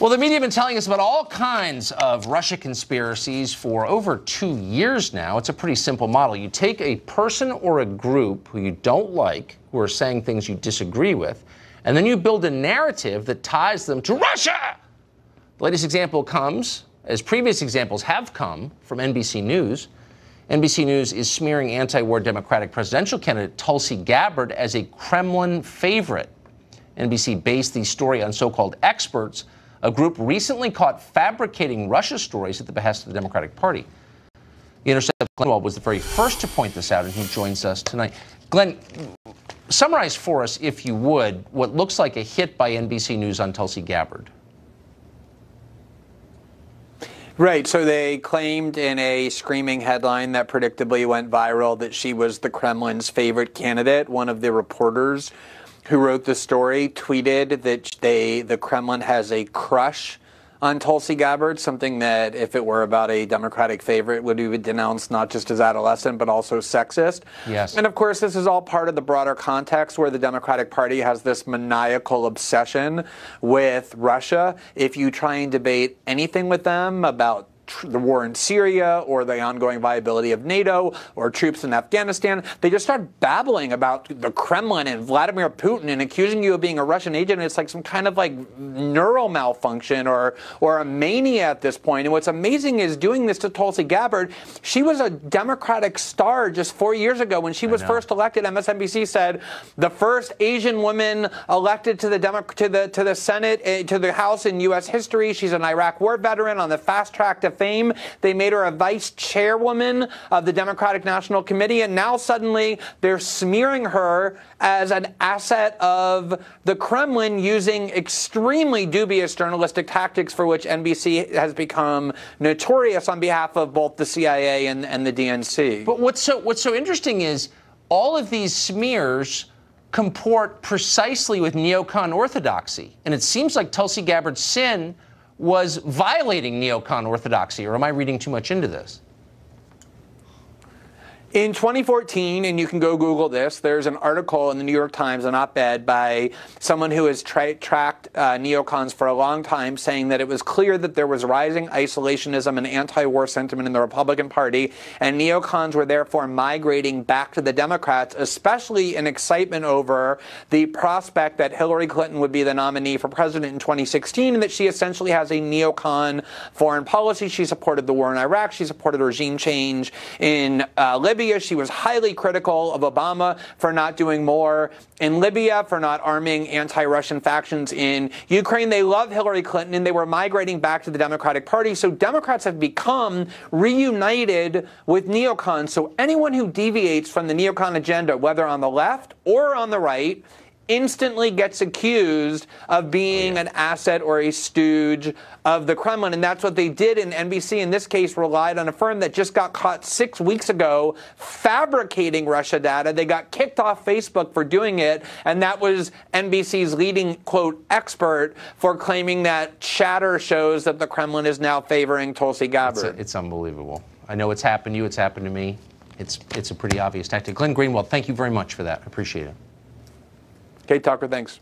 Well, the media have been telling us about all kinds of Russia conspiracies for over 2 years now. It's a pretty simple model. You take a person or a group who you don't like, who are saying things you disagree with, and then you build a narrative that ties them to Russia. The latest example comes, as previous examples have come, from NBC News. NBC News is smearing anti-war Democratic presidential candidate Tulsi Gabbard as a Kremlin favorite. NBC based the story on so-called experts, a group recently caught fabricating Russia stories at the behest of the Democratic Party. The Intercept Greenwald was the very first to point this out, and he joins us tonight. Glenn, summarize for us, if you would, what looks like a hit by NBC News on Tulsi Gabbard. Right. So they claimed in a screaming headline that predictably went viral that she was the Kremlin's favorite candidate. One of the reporters who wrote the story tweeted that the Kremlin has a crush on Tulsi Gabbard, something that, if it were about a Democratic favorite, would be denounced not just as adolescent, but also sexist. Yes. And of course, this is all part of the broader context where the Democratic Party has this maniacal obsession with Russia. If you try and debate anything with them about the war in Syria or the ongoing viability of NATO or troops in Afghanistan, they just start babbling about the Kremlin and Vladimir Putin and accusing you of being a Russian agent. And it's like some kind of like neural malfunction or a mania at this point. And what's amazing is doing this to Tulsi Gabbard. She was a Democratic star just 4 years ago when she was first elected. MSNBC said the first Asian woman elected to the Senate, to the House in U.S. history. She's an Iraq war veteran on the fast track to fame. They made her a vice chairwoman of the Democratic National Committee, and now suddenly they're smearing her as an asset of the Kremlin using extremely dubious journalistic tactics for which NBC has become notorious on behalf of both the CIA and the DNC. But what's so interesting is all of these smears comport precisely with neocon orthodoxy, and it seems like Tulsi Gabbard's sin was violating neocon orthodoxy, or am I reading too much into this? In 2014, and you can go Google this, there's an article in the New York Times, an op-ed by someone who has tracked neocons for a long time, saying that it was clear that there was rising isolationism and anti-war sentiment in the Republican Party, and neocons were therefore migrating back to the Democrats, especially in excitement over the prospect that Hillary Clinton would be the nominee for president in 2016, and that she essentially has a neocon foreign policy. She supported the war in Iraq. She supported regime change in Libya. She was highly critical of Obama for not doing more in Libya, for not arming anti-Russian factions in Ukraine. They love Hillary Clinton, and they were migrating back to the Democratic Party. So Democrats have become reunited with neocons. So anyone who deviates from the neocon agenda, whether on the left or on the right, instantly gets accused of being an asset or a stooge of the Kremlin. And that's what they did. And NBC, in this case, relied on a firm that just got caught 6 weeks ago fabricating Russia data. They got kicked off Facebook for doing it. And that was NBC's leading, quote, expert for claiming that chatter shows that the Kremlin is now favoring Tulsi Gabbard. It's unbelievable. I know it's happened to you. It's happened to me. It's a pretty obvious tactic. Glenn Greenwald, thank you very much for that. I appreciate it. Kate Tucker, thanks.